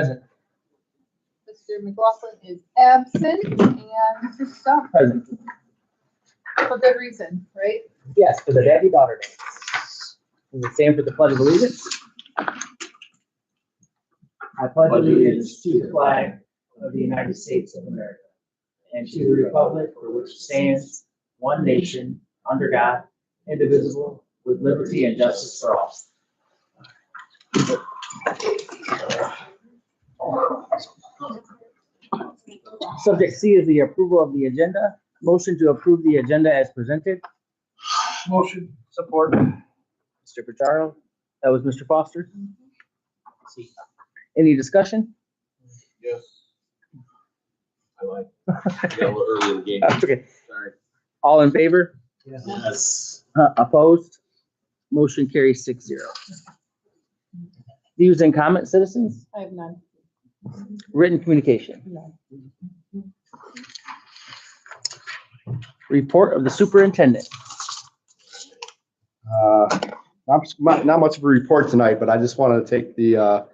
Present. Mr. McLaughlin is absent, and Mr. Stumpf, Present. for good reason, right? Yes, for the daddy-daughter dance. Will you stand for the Pledge of Allegiance? I pledge allegiance to the flag of the United States of America and to the republic for which it stands, one nation, under God, indivisible, with liberty and justice for all. Subject C is the approval of the agenda. Motion to approve the agenda as presented. Motion. Support. Mr. Pajaro, that was Mr. Foster. Any discussion? Yes. I like. Got a little early in the game. That's okay. Sorry. All in favor? Yes. Opposed? Motion carries 6-0. Views and comments, citizens? I have none. Written communication. None. Report of the superintendent. Not much of a report tonight, but I just wanted to take the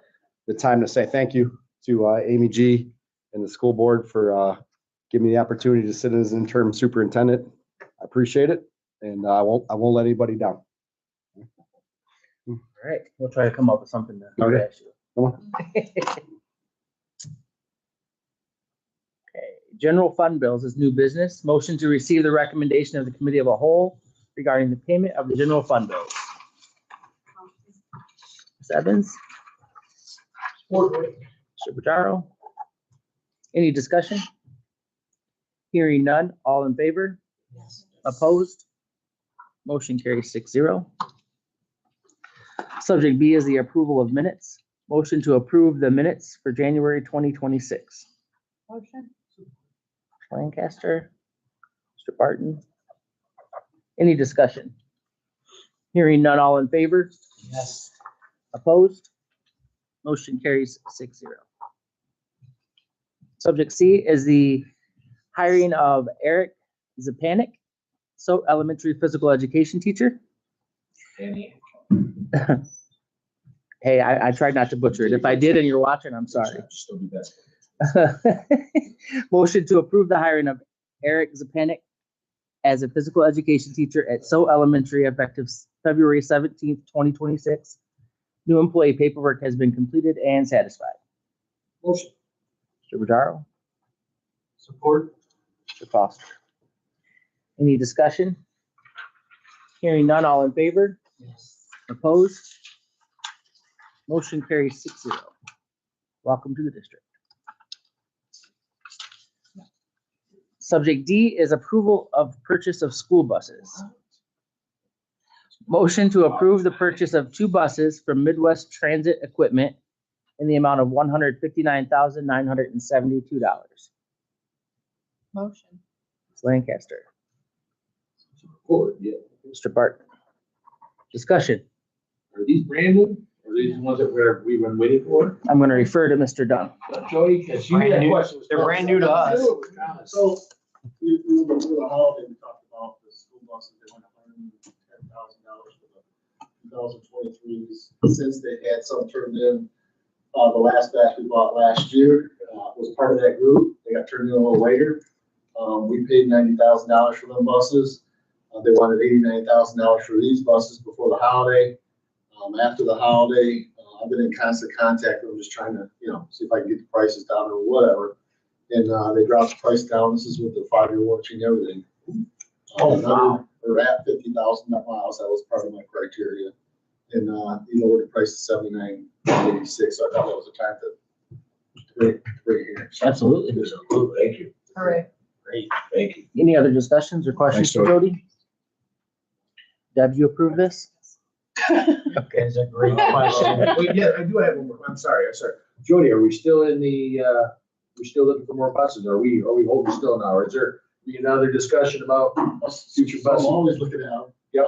time to say thank you to Amy G and the school board for giving me the opportunity to sit as interim superintendent. I appreciate it, and I won't let anybody down. All right, we'll try to come up with something to Okay. ask you. Come on. Okay, general fund bills is new business. Motion to receive the recommendation of the committee of a whole regarding the payment of the general fund bills. Ms. Evans? Mr. Pajaro? Any discussion? Hearing none, all in favor? Yes. Opposed? Motion carries 6-0. Subject B is the approval of minutes. Motion to approve the minutes for January 2026. Motion? Lancaster, Mr. Barton. Any discussion? Hearing none, all in favor? Yes. Opposed? Motion carries 6-0. Subject C is the hiring of Eric Zapanik, so elementary physical education teacher. Hey, I tried not to butcher it. If I did and you're watching, I'm sorry. Still do best. Motion to approve the hiring of Eric Zapanik as a physical education teacher at So Elementary effective February 17th, 2026. New employee paperwork has been completed and satisfied. Motion. Mr. Pajaro, Support. Mr. Foster. Any discussion? Hearing none, all in favor? Yes. Opposed? Motion carries 6-0. Welcome to the district. Subject D is approval of purchase of school buses. Motion to approve the purchase of 2 buses from Midwest Transit Equipment in the amount of $159,972. Motion. Ms. Lancaster, Support. Yeah. Mr. Barton. Discussion. Are these brand new? Are these the ones that we've been waiting for? I'm going to refer to Mr. Dunn. Jody, because you had questions. They're brand new to us. So, we were through the holiday, we talked about the school buses, they went $110,000 for the 2023s. Since they had some turned in, the last batch we bought last year, was part of that group. They got turned in a little later. We paid $90,000 for them buses. They wanted $89,000 for these buses before the holiday. After the holiday, I've been in constant contact with them, just trying to, see if I can get the prices down or whatever. And they dropped the price down. This is with the 5-year warranty and everything. Wow. We're at 50,000 miles. That was part of my criteria. And you lowered the price to $79.86. So I thought that was a time to bring it here. Absolutely. Thank you. All right. Great. Thank you. Any other discussions or questions for Jody? Deb, you approve this? Okay, that's a great question. Well, yeah, I do have one more. I'm sorry. Jody, are we still in the, we're still looking for more buses? Are we holding still now? Or is there another discussion about future So I'm buses? always looking at them. Yep.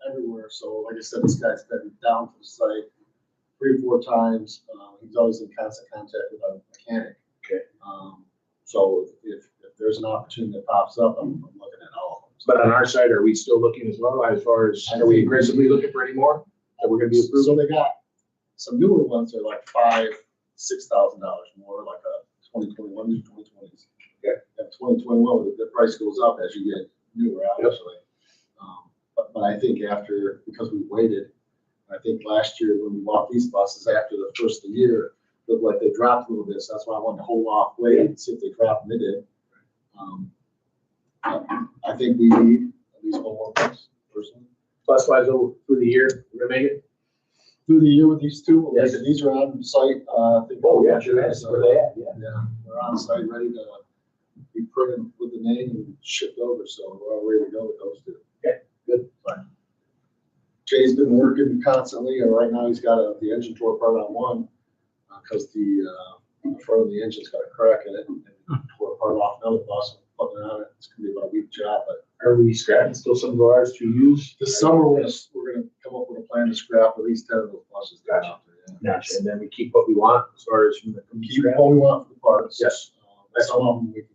Everywhere. So like I said, this guy's been down to the site 3 or 4 times. He's always in constant contact with our mechanic. Okay. So if there's an opportunity that pops up, I'm looking at all of them. But on our side, are we still looking as well as far as, are we aggressively looking for any more that we're gonna be approved? So they got some newer ones. They're like 5, $6,000 more, like a 2021 to 2020s. Okay. And 2021, the price goes up as you get newer, obviously. But I think because we waited, I think last year when we bought these buses, after the first of the year, looked like they dropped a little bit, so that's why I wanted to hold off, wait and see if they dropped, and they did. I think we need at least one more bus, personally. Bus-wise, through the year, we're gonna make it? Through the year with these two, Yes. these are on site, I think. Oh, yeah, sure, that's where they at, yeah. Yeah, they're on site, ready to be printed with the name and shipped over, so we're all ready to go with those two. Okay, good. Fine. Jay's been working constantly, and right now he's got the engine tore apart on one, because the front of the engine's got a crack in it, and tore apart off another bus, and putting it on it. It's gonna be about a week job, but Are we scrapping still some of ours to use? this summer, we're gonna come up with a plan to scrap at least 10 of those buses. that are out there, yeah. Gotcha, and then we keep what we want as far as from the Keep what we want for the parts. Yes. Some of them we can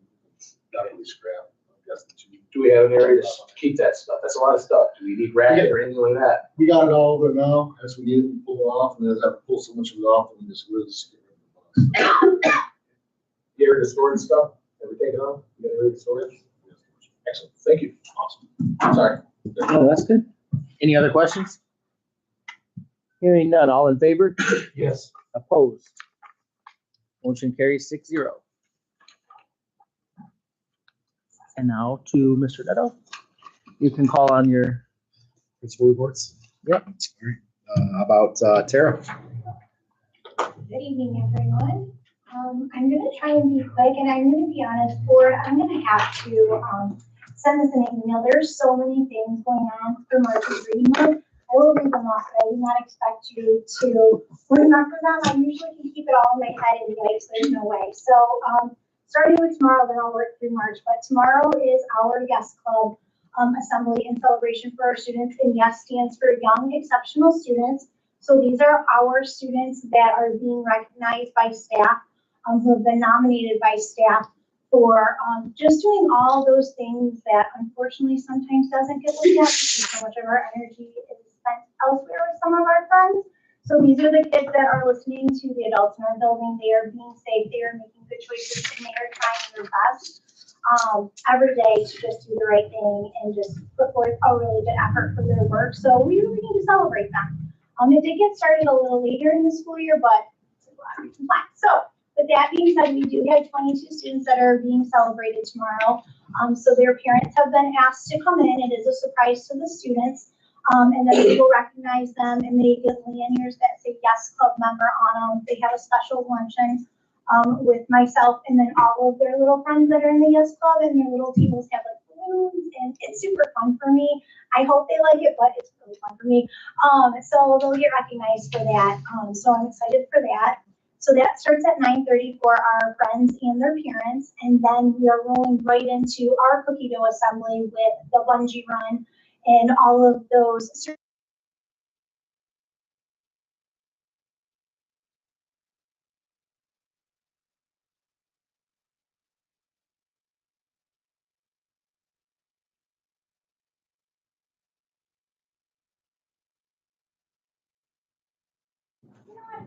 definitely scrap. I guess the two. Do we have an area to keep that stuff? That's a lot of stuff. Do we need racking or anything like that? We got it all over now, as we need it, we pull it off, and as I pull so much of it off, and we just really just get rid of the bus. Get rid of storage stuff? Have we taken off? You got rid of the storage? Excellent, thank you. Awesome. Sorry. Oh, that's good. Any other questions? Hearing none, all in favor? Yes. Opposed? Motion carries 6-0. And now to Mr. Neto. You can call on your, Principal reports? Yep. About Tara? Good evening, everyone. I'm gonna try and be quick, and I'm gonna be honest, Board, I'm gonna have to, send this in an email. There's so many things going on for March's Reading Month. I will read them off, but I do not expect you to remember them. I usually can keep it all in my head and so there's no way. So, starting with tomorrow, then I'll work through March, but tomorrow is our Yes Club, assembly and celebration for our students, and Yes stands for Young Exceptional Students. So these are our students that are being recognized by staff, who have been nominated by staff for just doing all those things that unfortunately sometimes doesn't get looked at because so much of our energy is spent elsewhere with some of our friends. So these are the kids that are listening to the adults in our building. They are being safe, they are making good choices, and they are trying their best every day to just do the right thing and just put forth a really good effort for their work. So we really need to celebrate them. It did get started a little later in the school year, but it's a lot of reasons why. So with that being said, we do have 22 students that are being celebrated tomorrow. So their parents have been asked to come in. It is a surprise to the students. And then we will recognize them, and they get lanyards that say Yes Club member on them. They have a special luncheon with myself and then all of their little friends that are in the Yes Club, and their little tables have like balloons, and it's super fun for me. I hope they like it, but it's really fun for me. So they'll get recognized for that. So I'm excited for that. So that starts at 9:30 for our friends and their parents, and then we are rolling right into our cookie dough assembly with the bungee run and all of those.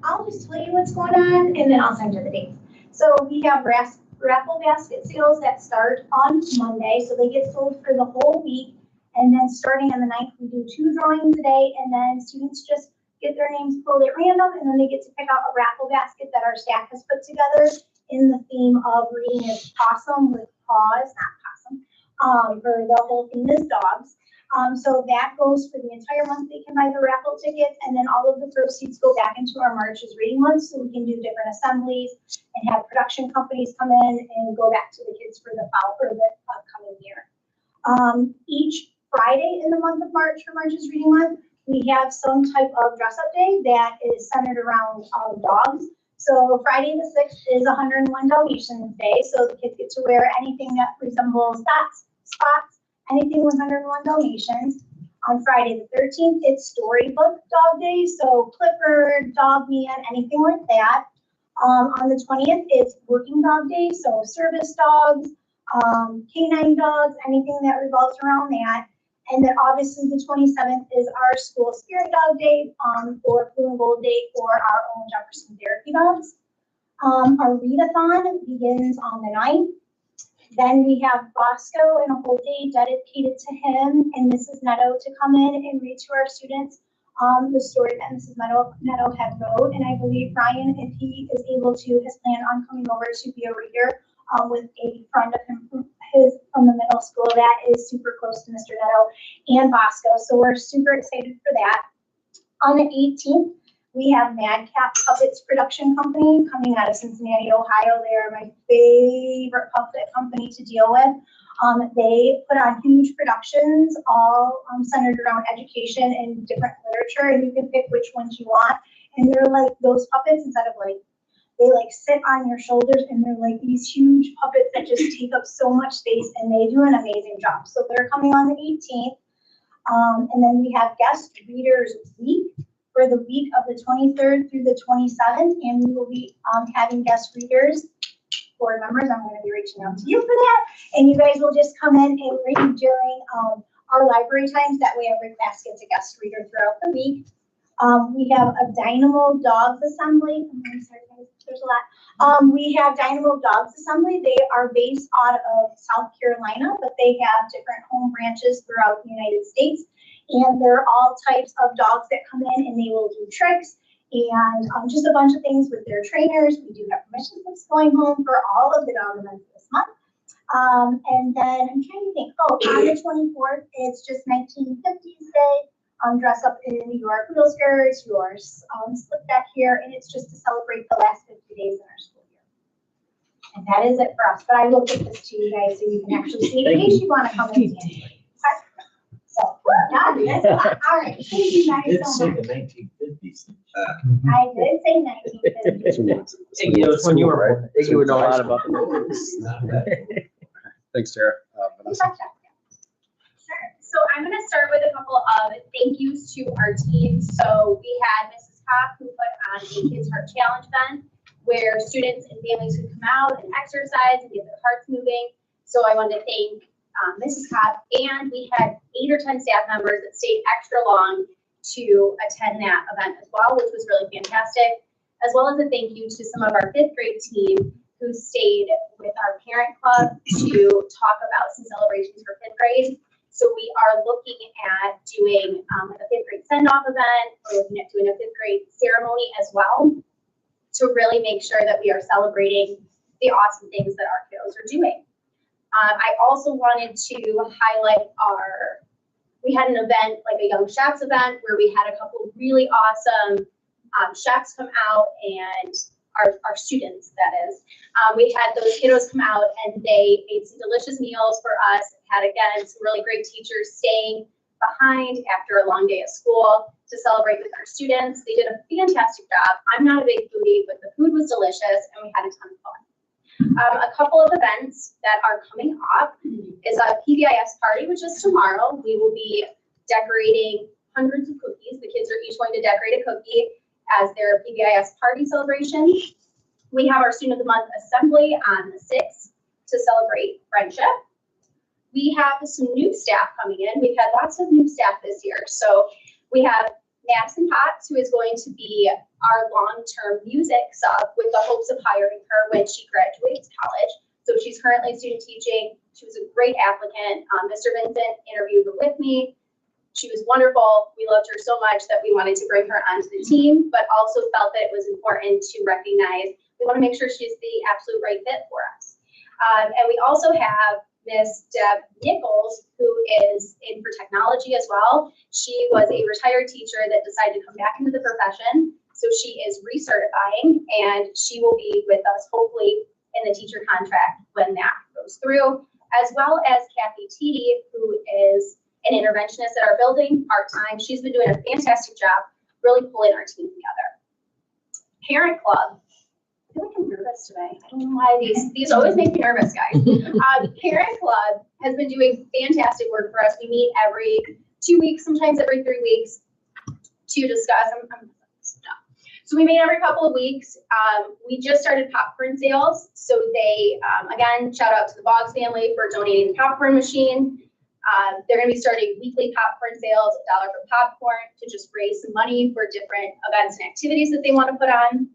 I'll just tell you what's going on, and then I'll send you the dates. So we have raffle basket sales that start on Monday, so they get sold for the whole week. And then starting on the 9th, we do 2 drawings a day, and then students just get their names pulled at random, and then they get to pick out a raffle basket that our staff has put together in the theme of reading is possum with paws, not possum, for the whole theme is dogs. So that goes for the entire month. They can buy the raffle tickets, and then all of the proceeds go back into our March's Reading Month, so we can do different assemblies and have production companies come in and go back to the kids for the upcoming year. Each Friday in the month of March for March's Reading Month, we have some type of dress-up day that is centered around dogs. So Friday the 6th is 101 Dalmatians Day, so the kids get to wear anything that resembles spots, anything 101 Dalmatians. On Friday the 13th, it's Storybook Dog Day, so Clifford, Dogman, anything like that. On the 20th, it's Working Dog Day, so service dogs, canine dogs, anything that revolves around that. And then obviously the 27th is our school spirit dog day, or Blue and Gold Day for our own Jefferson therapy dogs. Our readathon begins on the 9th. Then we have Bosco and a whole day dedicated to him and Mrs. Neto to come in and read to our students the story that Mrs. Neto had wrote. And I believe Ryan, if he is able to, has planned on coming over to be a reader with a friend of him from the middle school that is super close to Mr. Neto and Bosco. So we're super excited for that. On the 18th, we have Madcap Puppets Production Company coming out of Cincinnati, Ohio. They are my favorite puppet company to deal with. They put on huge productions, all centered around education and different literature, and you can pick which ones you want. And they're like those puppets, instead of like, they like sit on your shoulders, and they're like these huge puppets that just take up so much space, and they do an amazing job. So they're coming on the 18th. And then we have Guest Readers Week for the week of the 23rd through the 27th, and we will be having guest readers. Board members, I'm going to be reaching out to you for that, and you guys will just come in and read during our library times. That way every class gets a guest reader throughout the week. We have a Dynamo Dogs Assembly. I'm sorry, guys, there's a lot. We have Dynamo Dogs Assembly. They are based out of South Carolina, but they have different home branches throughout the United States. And they're all types of dogs that come in, and they will do tricks and just a bunch of things with their trainers. We do have permission slips going home for all of the dog events this month. And then I'm trying to think, on the 24th, it's just 1950s Day. Dress up in your poodle skirts, your slip back here, and it's just to celebrate the last 50 days in our school year. And that is it for us, but I will get this to you guys so you can actually see it in case you want to come and see it. So, all right, thank you guys so much. 1950s. I did say 1950s. Iggy, it was when you were born. Iggy would know a lot about it. Thanks, Sarah. Vanessa. Sure. So I'm going to start with a couple of thank yous to our team. So we had Mrs. Cobb who put on a Kids Heart Challenge event where students and families could come out and exercise and get their hearts moving. So I wanted to thank Mrs. Cobb, and we had 8 or 10 staff members that stayed extra long to attend that event as well, which was really fantastic, as well as a thank you to some of our 5th grade team who stayed with our parent club to talk about some celebrations for 5th grade. So we are looking at doing like a 5th grade send-off event. We're looking at doing a 5th grade ceremony as well to really make sure that we are celebrating the awesome things that our kiddos are doing. I also wanted to highlight we had an event, like a Young Chefs event, where we had a couple of really awesome chefs come out, and our students, that is. We had those kiddos come out, and they made some delicious meals for us, had, again, some really great teachers staying behind after a long day of school to celebrate with our students. They did a fantastic job. I'm not a big foodie, but the food was delicious, and we had a ton of fun. A couple of events that are coming up is a PBIS party, which is tomorrow. We will be decorating hundreds of cookies. The kids are each going to decorate a cookie as their PBIS party celebration. We have our Student of the Month assembly on the 6th to celebrate friendship. We have some new staff coming in. We've had lots of new staff this year. So we have Madison Potts, who is going to be our long-term music sub with the hopes of hiring her when she graduates college. So she's currently student teaching. She was a great applicant. Mr. Vincent interviewed her with me. She was wonderful. We loved her so much that we wanted to bring her onto the team, but also felt that it was important to recognize, we want to make sure she's the absolute right fit for us. And we also have Miss Deb Nichols, who is in for technology as well. She was a retired teacher that decided to come back into the profession. So she is recertifying, and she will be with us hopefully in the teacher contract when that goes through, as well as Kathy T, who is an interventionist at our building part-time. She's been doing a fantastic job really pulling our team together. Parent Club. I feel like I'm nervous today. I don't know why these always make me nervous, guys. Parent Club has been doing fantastic work for us. We meet every 2 weeks, sometimes every 3 weeks, to discuss. So we meet every couple of weeks. We just started popcorn sales. So they, again, shout out to the Boggs family for donating the popcorn machine. They're going to be starting weekly popcorn sales, $1 for popcorn, to just raise some money for different events and activities that they want to put on.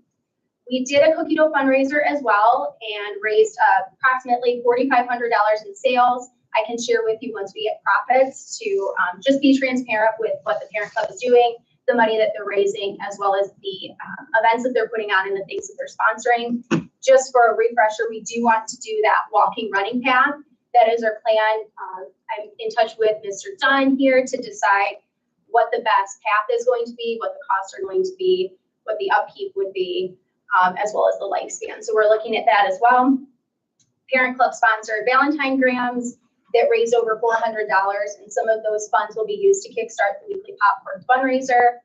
We did a cookie dough fundraiser as well and raised approximately $4,500 in sales. I can share with you once we get profits to just be transparent with what the parent club is doing, the money that they're raising, as well as the events that they're putting on and the things that they're sponsoring. Just for a refresher, we do want to do that walking running path. That is our plan. I'm in touch with Mr. Dunn here to decide what the best path is going to be, what the costs are going to be, what the upkeep would be, as well as the lifespan. So we're looking at that as well. Parent Club sponsored Valentine Grams that raised over $400, and some of those funds will be used to kickstart the weekly popcorn fundraiser.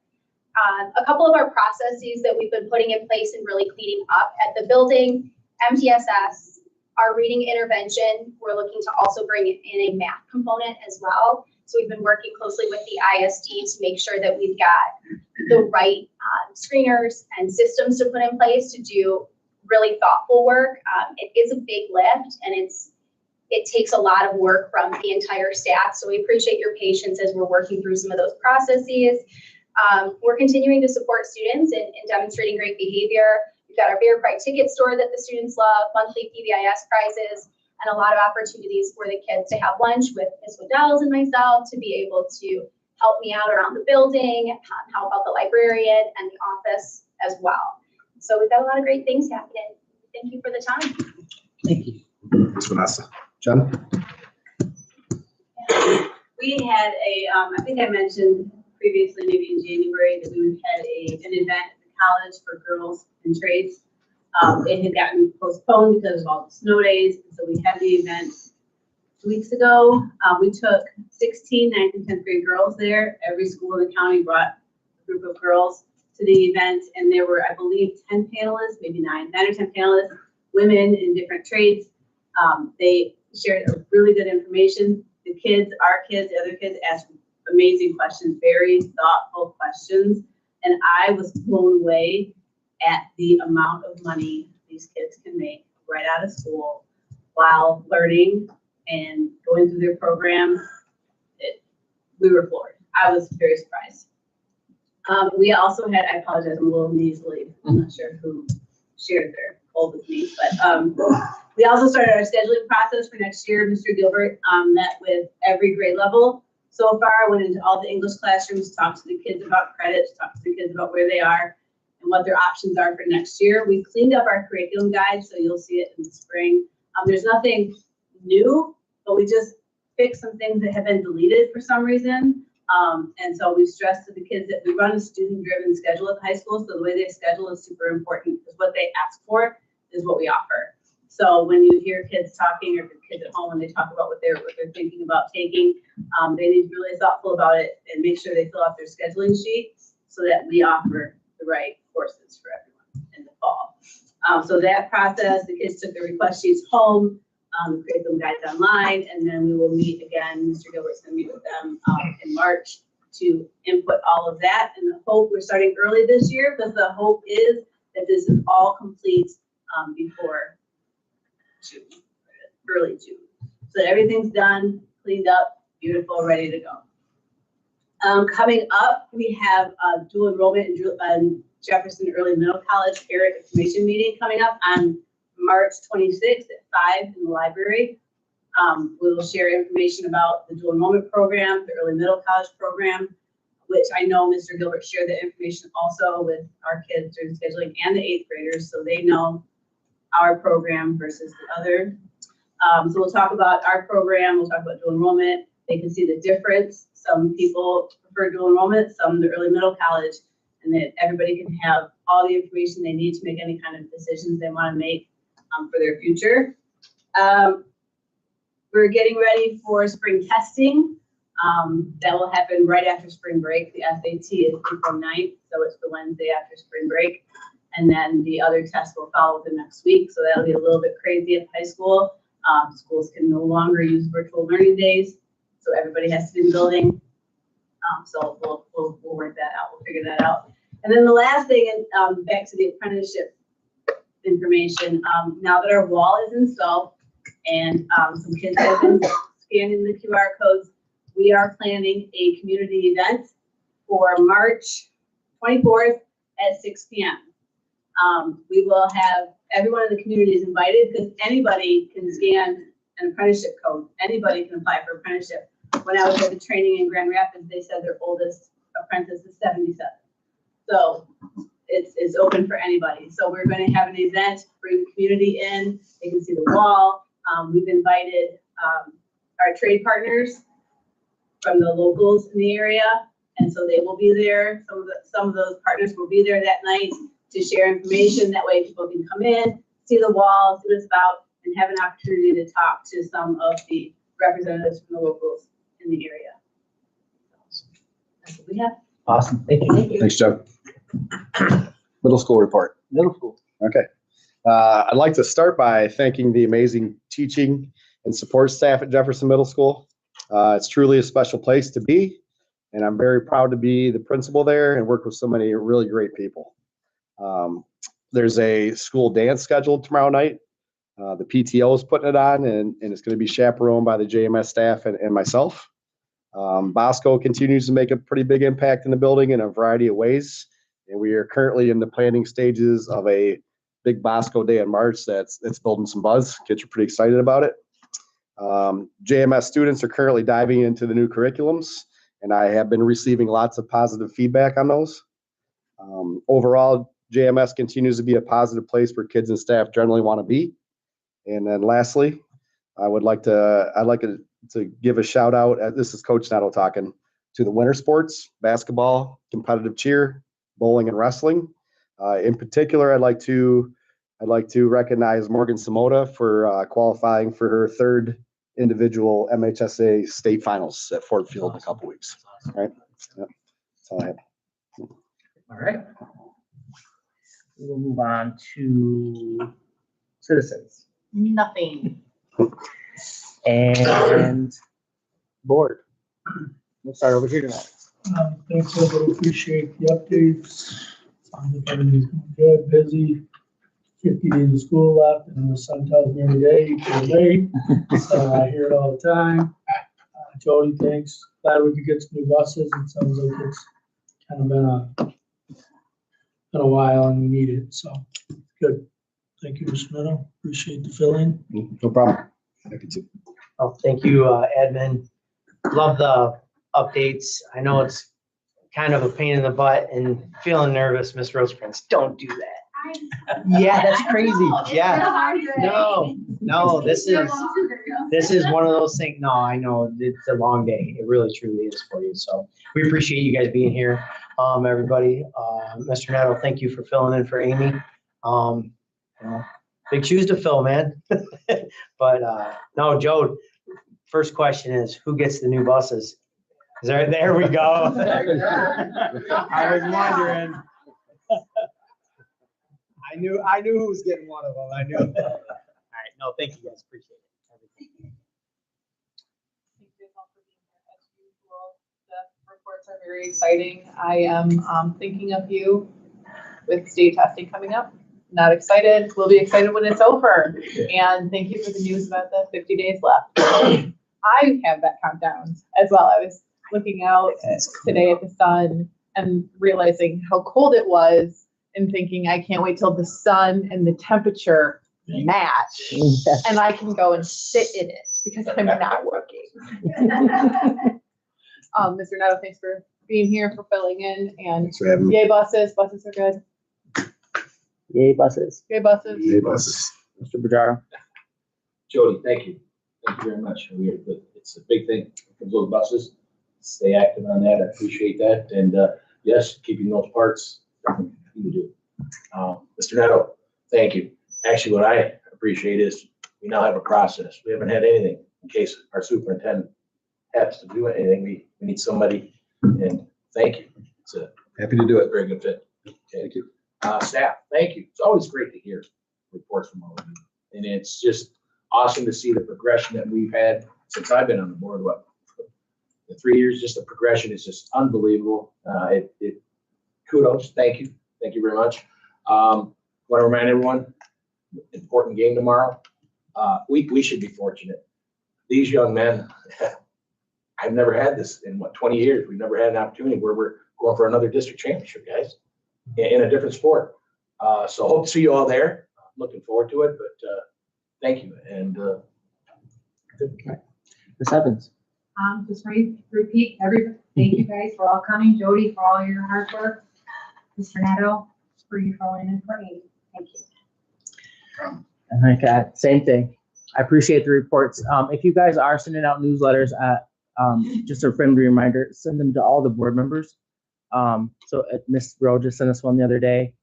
A couple of our processes that we've been putting in place and really cleaning up at the building, MTSS, our reading intervention, we're looking to also bring in a math component as well. So we've been working closely with the ISD to make sure that we've got the right screeners and systems to put in place to do really thoughtful work. It is a big lift, and it takes a lot of work from the entire staff. So we appreciate your patience as we're working through some of those processes. We're continuing to support students in demonstrating great behavior. We've got our Bear Pride ticket store that the students love, monthly PBIS prizes, and a lot of opportunities for the kids to have lunch with Ms. Waddell's and myself to be able to help me out around the building, help out the librarian and the office as well. So we've got a lot of great things happening. Thank you for the time. Thank you. Thanks, Vanessa. Jen? We had I think I mentioned previously, maybe in January, that we had an event at the college for girls in trades. It had gotten postponed because of all the snow days, so we had the event 2 weeks ago. We took 16 9th and 10th grade girls there. Every school in the county brought a group of girls to the event, and there were, I believe, 10 panelists, maybe 9 or 10 panelists, women in different trades. They shared really good information. The kids, our kids, the other kids asked amazing questions, very thoughtful questions, and I was blown away at the amount of money these kids can make right out of school while learning and going through their program. We were floored. I was very surprised. We also had, I apologize, I'm a little nasally. I'm not sure who shared their cold with me, but we also started our scheduling process for next year. Mr. Gilbert met with every grade level. So far, I went into all the English classrooms, talked to the kids about credits, talked to the kids about where they are and what their options are for next year. We cleaned up our curriculum guide, so you'll see it in the spring. There's nothing new, but we just fixed some things that have been deleted for some reason. And so we stressed to the kids that we run a student-driven schedule at the high school, so the way they schedule is super important because what they ask for is what we offer. So when you hear kids talking or kids at home when they talk about what they're thinking about taking, they need to be really thoughtful about it and make sure they fill out their scheduling sheet so that we offer the right courses for everyone in the fall. So that process, the kids took their request sheets home, create them guides online, and then we will meet again. Mr. Gilbert's going to meet with them in March to input all of that. And the hope, we're starting early this year because the hope is that this is all complete before June, early June. So that everything's done, cleaned up, beautiful, ready to go. Coming up, we have dual enrollment in Jefferson Early Middle College parent information meeting coming up on March 26th at 5 in the library. We will share information about the dual enrollment program, the early middle college program, which I know Mr. Gilbert shared that information also with our kids during scheduling and the 8th graders, so they know our program versus the other. So we'll talk about our program, we'll talk about dual enrollment. They can see the difference. Some people prefer dual enrollment, some the early middle college, and that everybody can have all the information they need to make any kind of decisions they want to make for their future. We're getting ready for spring testing. That will happen right after spring break. The SAT is April 9th, so it's the Wednesday after spring break. And then the other tests will follow the next week. So that'll be a little bit crazy at high school. Schools can no longer use virtual learning days. So everybody has to be in the building. So we'll work that out. We'll figure that out. And then the last thing, back to the apprenticeship information. Now that our wall is installed and some kids have been scanning the QR codes, we are planning a community event for March 24th at 6 p.m. We will have, everyone in the community is invited because anybody can scan an apprenticeship code. Anybody can apply for apprenticeship. When I was at the training in Grand Rapids, they said their oldest apprentice is 77. So it's open for anybody. So we're going to have an event, bring the community in. They can see the wall. We've invited our trade partners from the locals in the area, and so they will be there. Some of those partners will be there that night to share information. That way people can come in, see the wall, see what it's about, and have an opportunity to talk to some of the representatives from the locals in the area. That's what we have. Awesome. Thank you. Thank you. Thanks, Joe. Middle school report. Middle school. Okay. I'd like to start by thanking the amazing teaching and support staff at Jefferson Middle School. It's truly a special place to be, and I'm very proud to be the principal there and work with so many really great people. There's a school dance scheduled tomorrow night. The PTO is putting it on, and it's going to be chaperoned by the JMS staff and myself. Bosco continues to make a pretty big impact in the building in a variety of ways, and we are currently in the planning stages of a big Bosco Day in March that's building some buzz. Kids are pretty excited about it. JMS students are currently diving into the new curriculums, and I have been receiving lots of positive feedback on those. Overall, JMS continues to be a positive place where kids and staff generally want to be. And then lastly, I'd like to give a shout out, this is Coach Nettle talking, to the winter sports, basketball, competitive cheer, bowling, and wrestling. In particular, I'd like to recognize Morgan Samota for qualifying for her third individual MHSA state finals at Ford Field in a couple weeks. All right. Yep. That's all I have. All right. We will move on to citizens. Nothing. And board. We'll start over here tonight. Thanks, everybody. Appreciate the updates. Sounds like everything's good, busy. 50 days of school left, and the sun tells me every day, you're late. So I hear it all the time. Jody, thanks. Glad we could get some new buses. It sounds like it's kind of been a while and we need it. So good. Thank you, Mr. Meadow. Appreciate the fill-in. No problem. Happy to. Oh, thank you, admin. Love the updates. I know it's kind of a pain in the butt and feeling nervous, Miss Rosecrans. Don't do that. Yeah, that's crazy. Yeah. No, this is one of those things. No, I know it's a long day. It really truly is for you. So we appreciate you guys being here. Everybody, Mr. Nettle, thank you for filling in for Amy. Big shoes to fill, man. But no, Joe, first question is, who gets the new buses? There we go. I was wondering. I knew who was getting one of them. I knew. All right. No, thank you guys. Appreciate it. Thank you all for being here as usual. The reports are very exciting. I am thinking of you with state testing coming up. Not excited. We'll be excited when it's over. And thank you for the news about the 50 days left. I have that countdown as well. I was looking out today at the sun and realizing how cold it was and thinking I can't wait till the sun and the temperature match and I can go and sit in it because I'm not working. Mr. Netto, thanks for being here, for filling in, and yay buses. Buses are good. Yay, buses. Yay buses. Yay, buses. Mr. Bajaro. Jody, thank you. Thank you very much. It's a big thing. Those buses, stay active on that. I appreciate that. And yes, keeping those parts, definitely to do. Mr. Netto, thank you. Actually, what I appreciate is we now have a process. We haven't had anything in case our superintendent has to do anything. We need somebody, and thank you. It's Happy to do it. very good fit. Okay. Thank you. Staff, thank you. It's always great to hear reports from all of you. And it's just awesome to see the progression that we've had since I've been on the board. The 3 years, just the progression is just unbelievable. Kudos. Thank you. Thank you very much. Want to remind everyone, important game tomorrow. We should be fortunate. These young men, I've never had this in 20 years. We've never had an opportunity where we're going for another district championship, guys, in a different sport. So hope to see you all there. Looking forward to it, but thank you. And Ms. Evans. Just repeat, thank you guys for all coming, Jody for all your hard work, Mr. Nato for you filling in for Amy. Thank you. And like, same thing. I appreciate the reports. If you guys are sending out newsletters, just a friendly reminder, send them to all the board members. So Ms. Rowe just sent us one the other day.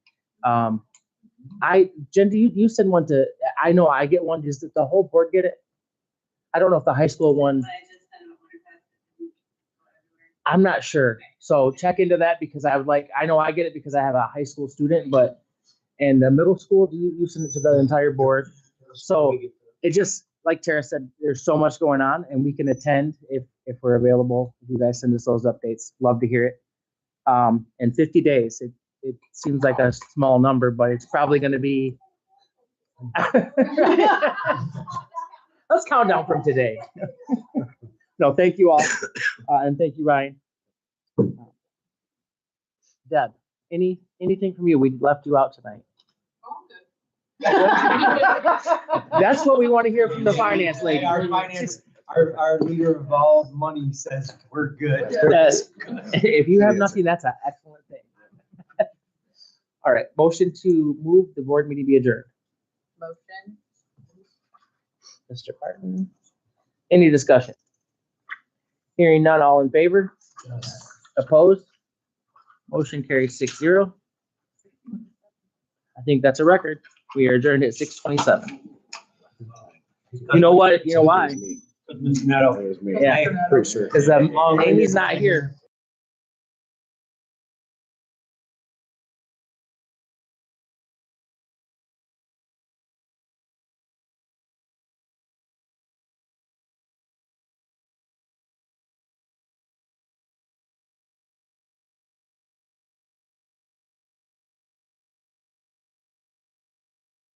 Jen, you send one to, I know I get one. Does the whole board get it? I don't know if the high school one, I'm not sure. So check into that because I know I get it because I have a high school student, but in the middle school, do you send it to the entire board? So it just, like Tara said, there's so much going on and we can attend if we're available. If you guys send us those updates, love to hear it. In 50 days, it seems like a small number, but it's probably going to be. Let's count down from today. No, thank you all. And thank you, Ryan. Deb, anything from you? We left you out tonight. That's what we want to hear from the finance lady. Our leader of all money says we're good. If you have nothing, that's an excellent thing. All right, motion to move the board meeting be adjourned. Motion. Mr. Martin. Any discussion? Hearing none, all in favor? Opposed? Motion carries 6-0. I think that's a record. We are adjourned at 6:27. You know what? You know why? That was me. Yeah, Pretty sure. because Amy's not here.